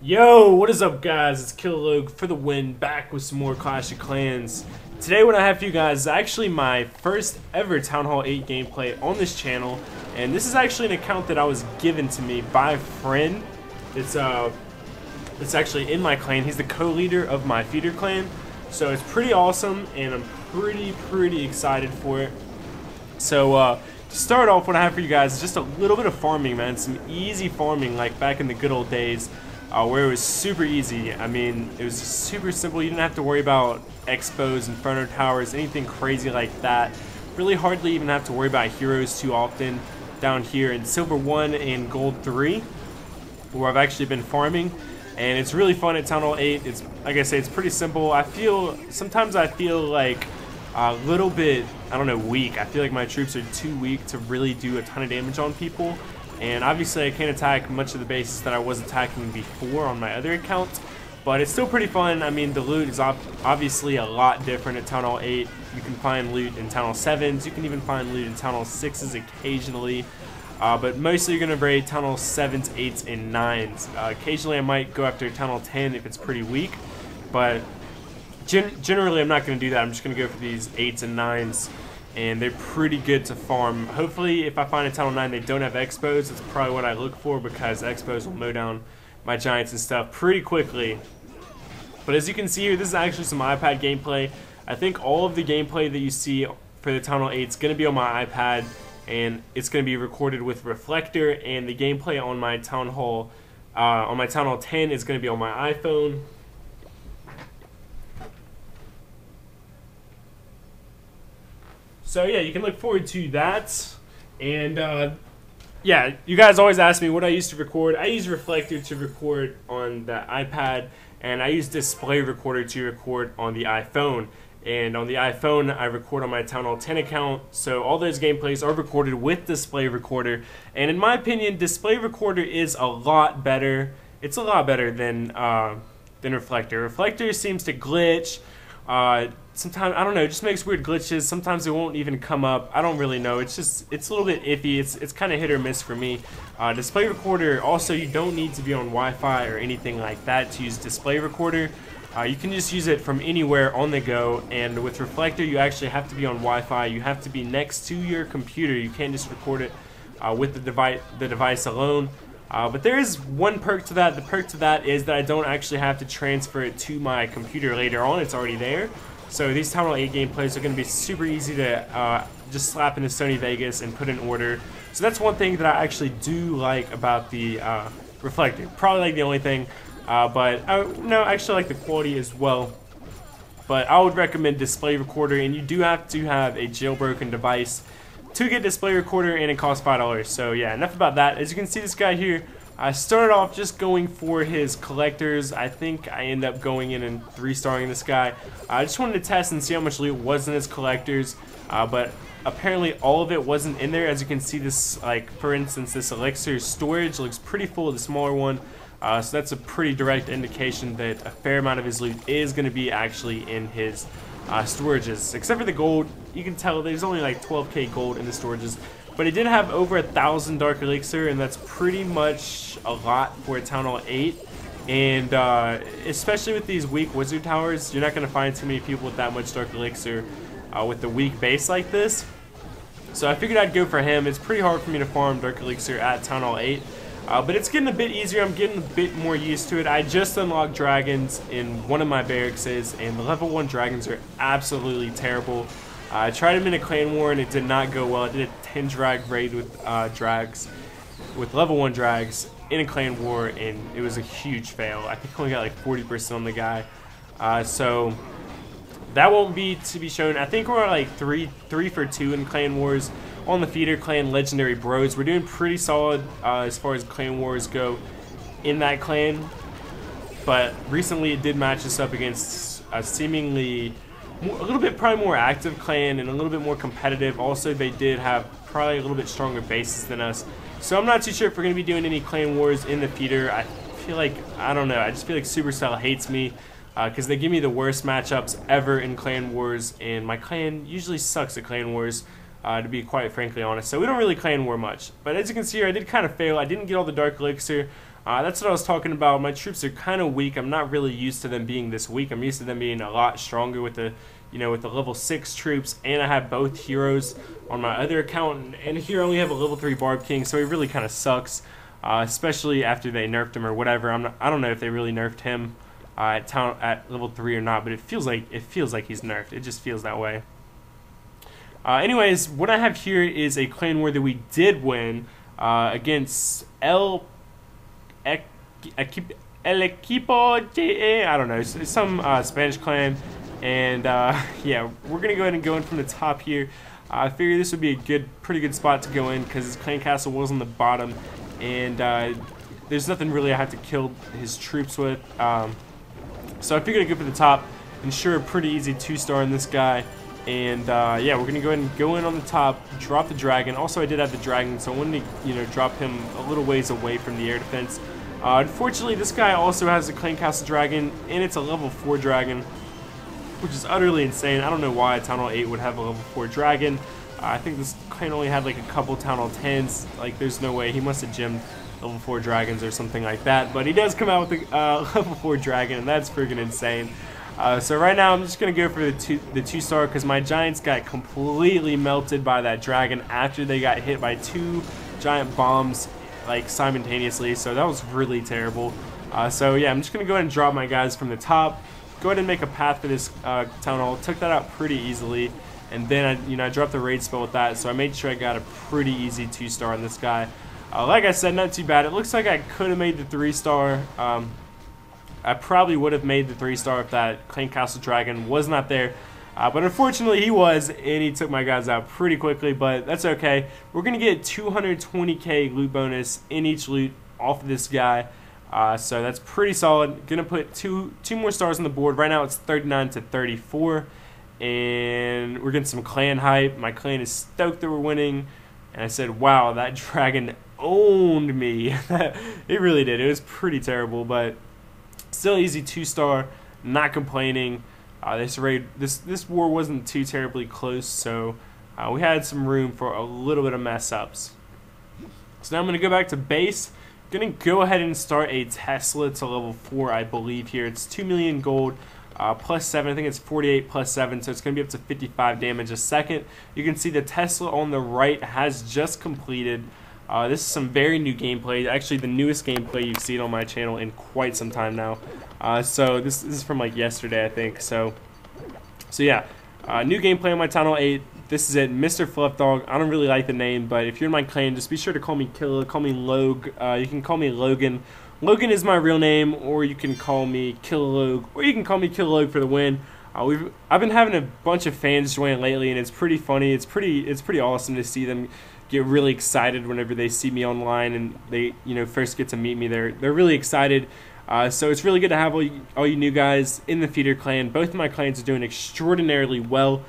Yo, what is up guys? It's Killogue for the win, back with some more Clash of Clans. Today what I have for you guys is actually my first ever Town Hall 8 gameplay on this channel, and this is actually an account that I was given to me by a friend. It's actually in my clan. He's the co-leader of my feeder clan, so it's pretty awesome and I'm pretty excited for it. So to start off, what I have for you guys is just a little bit of farming, man. Some easy farming like back in the good old days. Where it was super easy. I mean, it was just super simple. You didn't have to worry about expos, inferno towers, anything crazy like that. Really hardly even have to worry about heroes too often down here in Silver 1 and Gold 3, where I've actually been farming. And it's really fun at Town Hall 8. It's, like I say, it's pretty simple. Sometimes I feel like a little bit, I don't know, weak. I feel like my troops are too weak to really do a ton of damage on people. And obviously I can't attack much of the bases that I was attacking before on my other account, but it's still pretty fun. I mean, the loot is obviously a lot different at Town Hall 8. You can find loot in Town Hall 7s, you can even find loot in Town Hall 6s occasionally, but mostly you're going to raid Town Hall 7s, 8s, and 9s. Occasionally I might go after Town Hall 10 if it's pretty weak, but generally I'm not going to do that. I'm just going to go for these 8s and 9s. And they're pretty good to farm. Hopefully, if I find a Town Hall 9 they don't have expos, that's probably what I look for, because expos will mow down my giants and stuff pretty quickly. But as you can see here, this is actually some iPad gameplay. I think all of the gameplay that you see for the Town Hall 8 is going to be on my iPad, and it's going to be recorded with Reflector, and the gameplay on my Town Hall 10 is going to be on my iPhone. So yeah, you can look forward to that. And yeah, you guys always ask me what I used to record. I use Reflector to record on the iPad, and I use Display Recorder to record on the iPhone. And on the iPhone, I record on my Town Hall 10 account, so all those gameplays are recorded with Display Recorder. And in my opinion, Display Recorder is a lot better. It's a lot better than Reflector. Reflector seems to glitch. Sometimes, I don't know, it just makes weird glitches. Sometimes it won't even come up. I don't really know. It's a little bit iffy. It's kind of hit or miss for me. Display Recorder, also, you don't need to be on Wi-Fi or anything like that to use Display Recorder. You can just use it from anywhere on the go. And with Reflector, you actually have to be on Wi-Fi. You have to be next to your computer. You can't just record it with the device alone. But there is one perk to that. The perk to that is that I don't actually have to transfer it to my computer later on. It's already there. So these Town Hall 8 gameplays are going to be super easy to just slap into Sony Vegas and put in order. So that's one thing that I actually do like about the Reflector. Probably like the only thing, but no, I actually like the quality as well. But I would recommend Display Recorder, and you do have to have a jailbroken device to get Display Recorder, and it costs $5. So yeah, enough about that. As you can see, this guy here, I started off just going for his collectors. I think I end up going in and 3-starring this guy. I just wanted to test and see how much loot was in his collectors, but apparently all of it wasn't in there. As you can see, this, like for instance, this elixir storage looks pretty full, the smaller one. So that's a pretty direct indication that a fair amount of his loot is going to be actually in his storages. Except for the gold, you can tell there's only like 12k gold in the storages. But it did have over 1,000 Dark Elixir, and that's pretty much a lot for a Town Hall 8. And especially with these weak Wizard Towers, you're not going to find too many people with that much Dark Elixir with the weak base like this. So I figured I'd go for him. It's pretty hard for me to farm Dark Elixir at Town Hall 8. But it's getting a bit easier. I'm getting a bit more used to it. I just unlocked dragons in one of my barracks, and the level 1 dragons are absolutely terrible. I tried them in a clan war and it did not go well. I did a 10 drag raid with with level 1 drags in a clan war, and it was a huge fail. I think I only got like 40% on the guy. So that won't be to be shown. I think we're like 3 for 2 in clan wars on the feeder clan Legendary Bros. We're doing pretty solid as far as clan wars go in that clan. But recently it did match us up against a seemingly a little bit probably more active clan and a little bit more competitive. Also, they did have probably a little bit stronger bases than us. So I'm not too sure if we're going to be doing any clan wars in the feeder. I feel like, I don't know, I just feel like Supercell hates me because they give me the worst matchups ever in clan wars, and my clan usually sucks at clan wars, to be quite frankly honest. So we don't really clan war much. But as you can see here, I did kind of fail. I didn't get all the Dark Elixir. That's what I was talking about. My troops are kind of weak. I'm not really used to them being this weak. I'm used to them being a lot stronger with the, with the level 6 troops, and I have both heroes on my other account, and here I only have a level 3 Barb King, so he really kind of sucks, especially after they nerfed him or whatever. I don't know if they really nerfed him at level 3 or not, but it feels like he's nerfed. It just feels that way. Anyways, what I have here is a clan war that we did win against El Equipo TH8. I don't know, it's some Spanish clan, and yeah, we're gonna go ahead and go in from the top here. I figured this would be a pretty good spot to go in because his clan castle was on the bottom, and there's nothing really I have to kill his troops with. So I figured I'd go for the top, ensure a pretty easy 2-star in this guy. And yeah, we're gonna go ahead and go in on the top, drop the dragon. Also, I did have the dragon, so I wanted to, drop him a little ways away from the air defense. Unfortunately, this guy also has a clan castle dragon, and it's a level 4 dragon, which is utterly insane. I don't know why a Town Hall 8 would have a level 4 dragon. I think this clan only had like a couple Town Hall 10s. Like, there's no way. He must have gemmed level 4 dragons or something like that. But he does come out with a level 4 dragon, and that's freaking insane. So right now I'm just going to go for the 2-star because my giants got completely melted by that dragon after they got hit by 2 giant bombs like simultaneously, so that was really terrible. So yeah, I'm just going to go ahead and drop my guys from the top, go ahead and make a path for this town hall. Took that out pretty easily, and then I dropped the raid spell with that, so I made sure I got a pretty easy 2-star on this guy. Like I said, not too bad. It looks like I could have made the 3-star. I probably would have made the 3-star if that clan castle dragon was not there. But unfortunately he was, and he took my guys out pretty quickly, but that's okay. We're going to get 220k loot bonus in each loot off of this guy. So that's pretty solid. Going to put two more stars on the board. Right now it's 39 to 34. And we're getting some clan hype. My clan is stoked that we're winning. And I said, wow, that dragon owned me. It really did. It was pretty terrible, but still easy 2-star, not complaining. This war wasn't too terribly close, so we had some room for a little bit of mess ups. So now I'm going to go back to base. Going to go ahead and start a Tesla to level 4, I believe here. It's 2 million gold, plus 7. I think it's 48 plus 7, so it's going to be up to 55 damage a second. You can see the Tesla on the right has just completed. This is some very new gameplay, actually the newest gameplay you've seen on my channel in quite some time now. So this is from like yesterday, I think. So yeah, new gameplay on my Town Hall 8. This is it, Mr. Fluff Dog. I don't really like the name, but if you're in my clan, just be sure to call me Killa, call me Log. You can call me Logan. Logan is my real name, or you can call me Killalog, or you can call me Killalog for the win. I've been having a bunch of fans join lately, and it's pretty funny. It's pretty awesome to see them get really excited whenever they see me online and they first get to meet me. They're really excited. So it's really good to have all you new guys in the feeder clan. Both of my clans are doing extraordinarily well.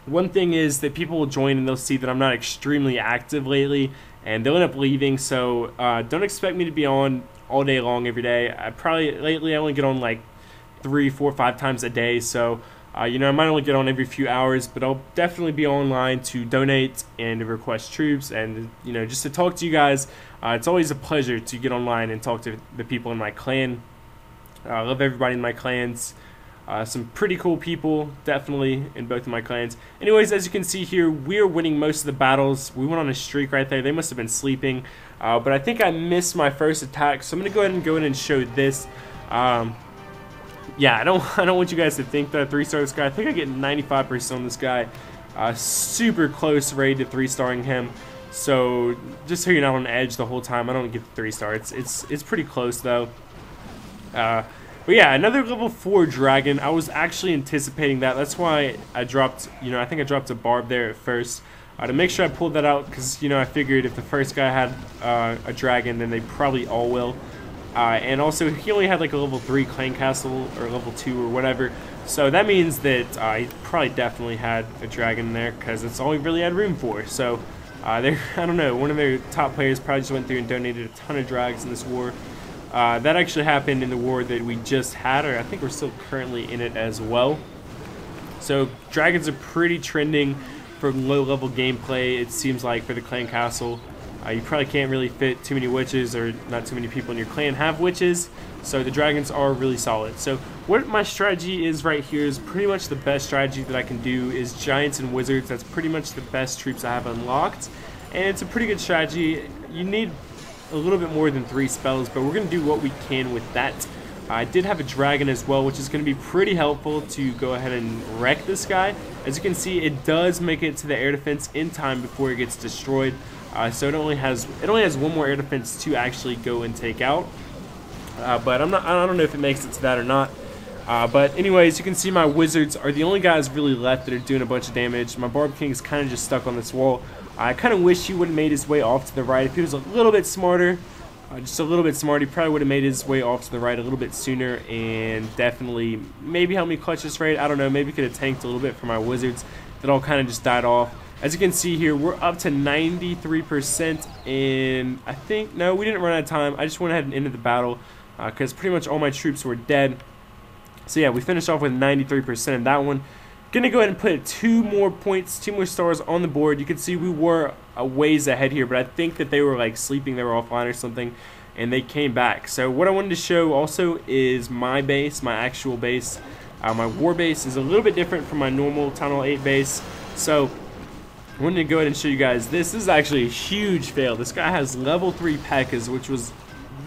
One thing is that people will join and they'll see that I'm not extremely active lately, and they'll end up leaving. So don't expect me to be on all day long every day. Lately I only get on like 3, 4, 5 times a day. So I might only get on every few hours, but I'll definitely be online to donate and to request troops and, just to talk to you guys. It's always a pleasure to get online and talk to the people in my clan. I love everybody in my clans. Some pretty cool people, definitely, in both of my clans. Anyways, as you can see here, we are winning most of the battles. We went on a streak right there. They must have been sleeping. But I think I missed my first attack, so I'm going to go ahead and show this. Yeah, I don't want you guys to think that 3-star this guy. I think I get 95% on this guy. Super close raid to 3-starring him. So just so you're not on edge the whole time, I don't get the 3-star. It's pretty close though. But yeah, another level 4 dragon. I was actually anticipating that. That's why I dropped. I think I dropped a barb there at first to make sure I pulled that out because I figured if the first guy had a dragon, then they probably all will. And also, he only had like a level 3 clan castle, or level 2 or whatever. So that means that he probably definitely had a dragon in there, because that's all he really had room for. So, I don't know, one of their top players probably just went through and donated a ton of dragons in this war. That actually happened in the war that we just had, or I think we're still currently in it as well. So, dragons are pretty trending for low-level gameplay, it seems like, for the clan castle. You probably can't really fit too many witches, or not too many people in your clan have witches, so the dragons are really solid. So what my strategy is right here is pretty much the best strategy that I can do is giants and wizards. That's pretty much the best troops I have unlocked, and it's a pretty good strategy. You need a little bit more than 3 spells, but we're going to do what we can with that. I did have a dragon as well, which is going to be pretty helpful to go ahead and wreck this guy. As you can see, it does make it to the air defense in time before it gets destroyed. So it only has 1 more air defense to actually go and take out. But I don't know if it makes it to that or not. But anyways, you can see my wizards are the only guys really left that are doing a bunch of damage. My Barb King is kind of just stuck on this wall. I kind of wish he would have made his way off to the right. If he was a little bit smarter, just a little bit smart, he probably would have made his way off to the right a little bit sooner, and definitely maybe help me clutch this raid. I don't know, maybe could have tanked a little bit for my wizards that all kind of just died off. As you can see here, we're up to 93%, and I think, no, we didn't run out of time. I just went ahead and ended the battle because pretty much all my troops were dead. So yeah, we finished off with 93% in that one. Gonna go ahead and put 2 more points, 2 more stars on the board. You can see we were a ways ahead here, but I think that they were like sleeping, they were offline or something, and they came back. So what I wanted to show also is my base, my actual base. My war base is a little bit different from my normal Town Hall 8 base. So I wanted to go ahead and show you guys this. This is actually a huge fail. This guy has level 3 P.E.K.K.A.s, which was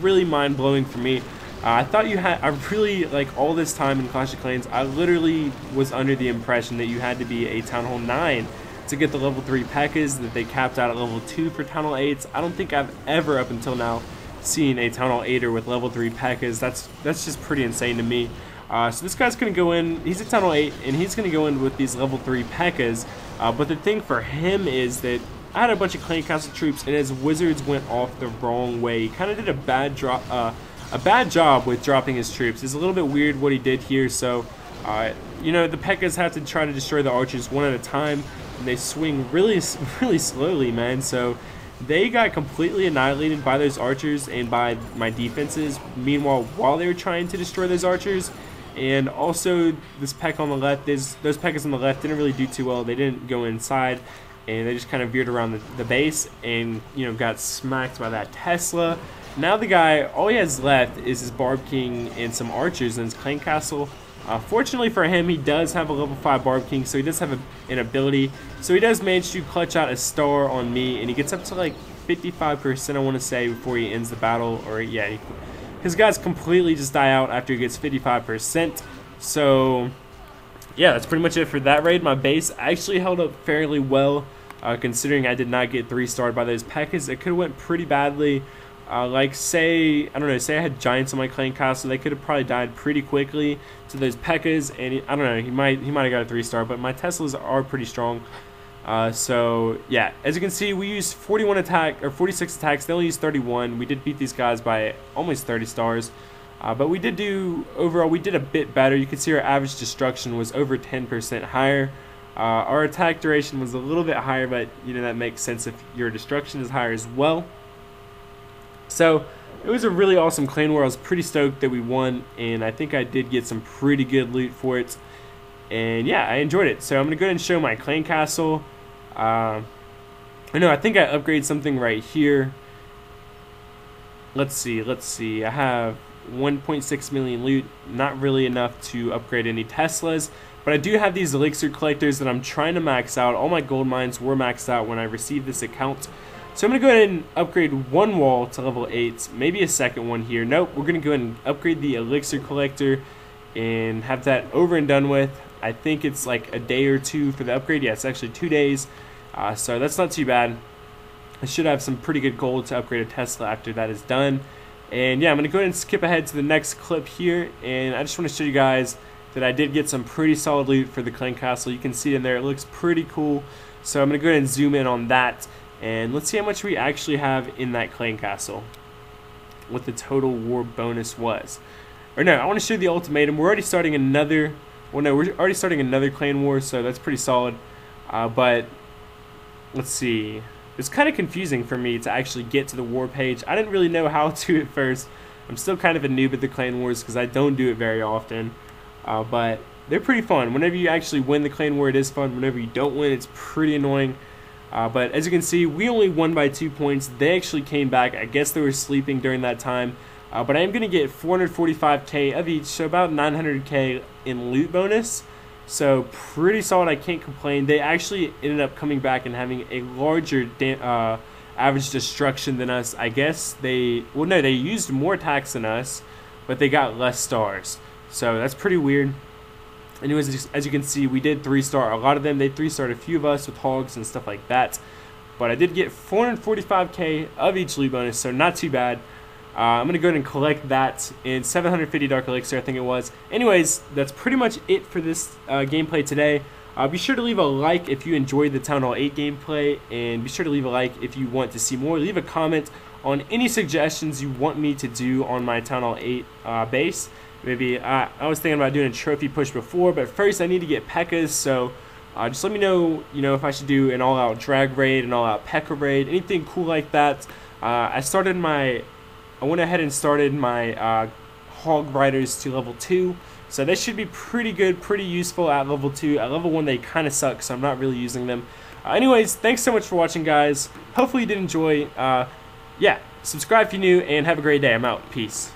really mind-blowing for me. I thought you had, I really, like all this time in Clash of Clans, I literally was under the impression that you had to be a Town Hall 9 to get the level 3 P.E.K.K.A.s, that they capped out at level 2 for Town Hall 8s. I don't think I've ever, up until now, seen a Town Hall 8er with level 3 P.E.K.K.A.s. That's just pretty insane to me. So this guy's going to go in, he's a Town Hall 8, and he's going to go in with these level 3 P.E.K.K.A.s. But the thing for him is that I had a bunch of Clan Castle troops, and his wizards went off the wrong way. He kind of did a bad job with dropping his troops. It's a little bit weird what he did here. So, you know, the P.E.K.K.A.s have to try to destroy the archers one at a time, and they swing really slowly, man. So they got completely annihilated by those archers and by my defenses. Meanwhile, while they were trying to destroy those archers, and also this P.E.K.K.A on the left, those P.E.K.K.A s on the left didn't really do too well. They didn't go inside, and they just kind of veered around the base and, you know, got smacked by that Tesla. Now the guy, all he has left is his Barb King and some archers in his Clan Castle. Fortunately for him, he does have a level 5 Barb King, so he does have an ability. So he does manage to clutch out a star on me, and he gets up to like 55%, I want to say, before he ends the battle. Or yeah, his guys completely just die out after he gets 55%. So yeah, that's pretty much it for that raid. My base actually held up fairly well, considering I did not get 3-starred by those P.E.K.K.A s. It could have went pretty badly. Like say, I don't know, say I had giants on my Clan Castle, they could have probably died pretty quickly to those P.E.K.K.A s, and I don't know, he might have got a 3-star, but my Teslas are pretty strong. So yeah, as you can see, we used 46 attacks. They only used 31. We did beat these guys by almost 30 stars. But we did do, overall, we did a bit better. You can see our average destruction was over 10% higher. Our attack duration was a little bit higher, but you know, that makes sense if your destruction is higher as well. So it was a really awesome clan war. I was pretty stoked that we won, and I think I did get some pretty good loot for it. And yeah, I enjoyed it. So I'm gonna go ahead and show my Clan Castle. I know, I think I upgraded something right here. Let's see. I have 1.6 million loot. Not really enough to upgrade any Teslas, but I do have these elixir collectors that I'm trying to max out. All my gold mines were maxed out when I received this account. So I'm going to go ahead and upgrade one wall to level 8, maybe a second one here. Nope, we're going to go ahead and upgrade the elixir collector and have that over and done with. I think it's like a day or two for the upgrade. Yeah, it's actually 2 days, so that's not too bad. I should have some pretty good gold to upgrade a Tesla after that is done. And yeah, I'm going to go ahead and skip ahead to the next clip here, and I just want to show you guys that I did get some pretty solid loot for the Clan Castle. You can see it in there, it looks pretty cool. So I'm going to go ahead and zoom in on that. And let's see how much we actually have in that Clan Castle, what the total war bonus was. Or no, I want to show you the ultimatum. We're already starting another, well no, we're already starting another clan war, so that's pretty solid. But let's see. It's kind of confusing for me to actually get to the war page. I didn't really know how to at first. I'm still kind of a noob at the clan wars because I don't do it very often. But they're pretty fun. Whenever you actually win the clan war, it is fun. Whenever you don't win, it's pretty annoying. But as you can see, we only won by 2 points. They actually came back. I guess they were sleeping during that time. But I am going to get 445k of each, so about 900k in loot bonus. So pretty solid, I can't complain. They actually ended up coming back and having a larger average destruction than us. I guess they used more attacks than us, but they got less stars. So that's pretty weird. Anyways, as you can see, we did 3-star a lot of them. They 3-starred a few of us with hogs and stuff like that. But I did get 445k of each loot bonus, so not too bad. I'm going to go ahead and collect that in 750 Dark Elixir, I think it was. Anyways, that's pretty much it for this gameplay today. Be sure to leave a like if you enjoyed the Town Hall 8 gameplay, and be sure to leave a like if you want to see more. Leave a comment on any suggestions you want me to do on my Town Hall 8 base. Maybe I was thinking about doing a trophy push before, but first I need to get P.E.K.K.A.s, so just let me know, if I should do an all-out drag raid, an all-out P.E.K.K.A. raid, anything cool like that. I went ahead and started my hog riders to level 2, so they should be pretty good, pretty useful at level 2. At level 1 they kind of suck, so I'm not really using them. Anyways, thanks so much for watching, guys. Hopefully you did enjoy. Yeah, subscribe if you're new, and have a great day. I'm out. Peace.